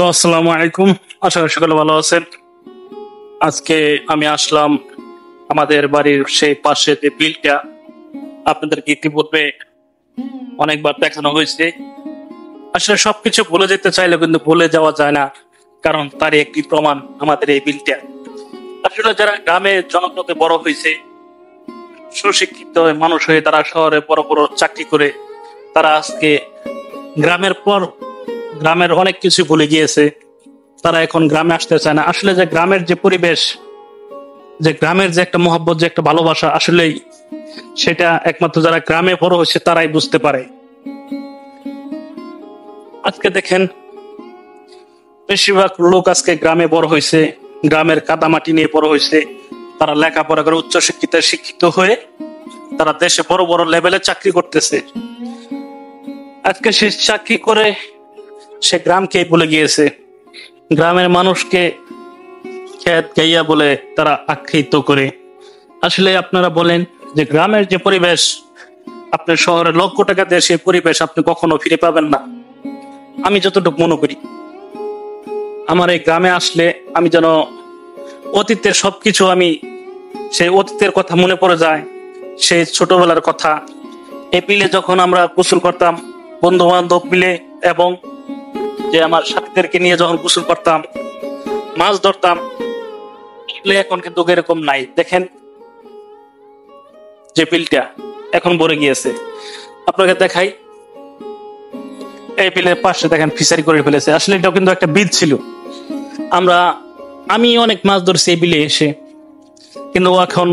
তো আসসালামু আলাইকুম। আশা করি সকলে ভালো আছেন। আজকে আমি আসলাম আমাদের বাড়ির সেই পাশে যে বিলটা আপনাদেরকে ইতিপূর্বে অনেকবার দেখানো হয়েছে। আসলে সবকিছু ভুলে যেতে চাইলে কিন্তু ভুলে যাওয়া যায় না, কারণ তারই একটি প্রমাণ আমাদের এই বিলটা। আসলে যারা গ্রামে জনপদে বড় হয়েছে, সুশিক্ষিত মানুষ হয়ে তারা শহরে বড় বড় চাকরি করে, তারা আজকে গ্রামের পর গ্রামের অনেক কিছু ভুলে গিয়েছে। তারা এখন গ্রামে আসতে চায় না। আসলে যে গ্রামের যে পরিবেশ, যে গ্রামের যে একটা মহব্বত, যে একটা ভালোবাসা, আসলেই সেটা একমাত্র যারা গ্রামে বড় হয়েছে তারাই বুঝতে পারে। আজকে দেখেন, বেশিরভাগ লোক আজকে গ্রামে বড় হয়েছে, গ্রামের কাদামাটি নিয়ে বড় হয়েছে। তারা লেখাপড়া করে উচ্চশিক্ষিত শিক্ষিত হয়ে তারা দেশে বড় বড় লেভেলে চাকরি করতেছে। আজকে সে চাকরি করে সে গ্রামকে ভুলে গিয়েছে। গ্রামের মানুষকে খ্যাত গাইয়া বলে তারা আখ্যায়িত করে। আসলে আপনারা বলেন যে গ্রামের যে পরিবেশ, আপনার শহরে লক্ষ টাকা দিয়ে সেই পরিবেশ আপনি কখনো ফিরে পাবেন না। আমি যতটুকু মনে করি, আমার এই গ্রামে আসলে আমি যেন অতীতের সবকিছু, আমি সেই অতীতের কথা মনে পড়ে যায়, সেই ছোটবেলার কথা। এই বিলে যখন আমরা গোসল করতাম বন্ধু বান্ধব মিলে, এবং যে আমার সাথীদেরকে নিয়ে যখন গোসল করতাম, মাছ ধরতাম, এখন কিন্তু এরকম নাই। দেখেন যে বিলটা এখন ভরে গিয়েছে। আপনাকে দেখাই, এই বিলের পাশে দেখেন ফিশারি করে ফেলেছে। আসলে এটাও কিন্তু একটা বিল ছিল। আমি অনেক মাছ ধরছি এই বিলে এসে, কিন্তু এখন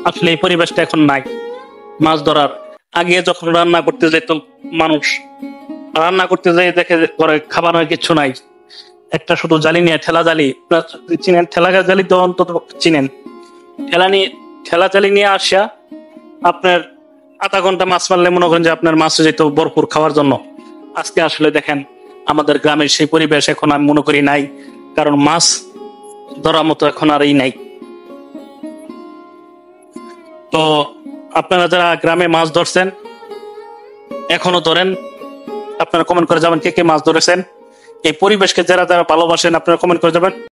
আসলে এই পরিবেশটা এখন নাই মাছ ধরার। আগে যখন রান্না করতে যেত মানুষ, রান্না করতে যাই দেখে ঘরে খাবার হয় কিচ্ছু নাই, একটা শুধু জালি নিয়ে, ঠেলা জালি, চিনেন ঠেলা জালি তো অন্তত চিনেন, ঠেলা জালি নিয়ে আসা আপনার আধা ঘন্টা মাছ মারলে মনে করেন যে আপনার মাছ যেত ভরপুর খাওয়ার জন্য। আজকে আসলে দেখেন আমাদের গ্রামের সেই পরিবেশ এখন আমি মনে করি নাই, কারণ মাছ ধরার মতো এখন আর নাই। তো আপনারা যারা গ্রামে মাছ ধরছেন, এখনো ধরেন, আপনারা কমেন্ট করে যাবেন কে কে মাছ ধরেছেন। এই পরিবেশকে যারা যারা ভালোবাসেন আপনারা কমেন্ট করে যাবেন।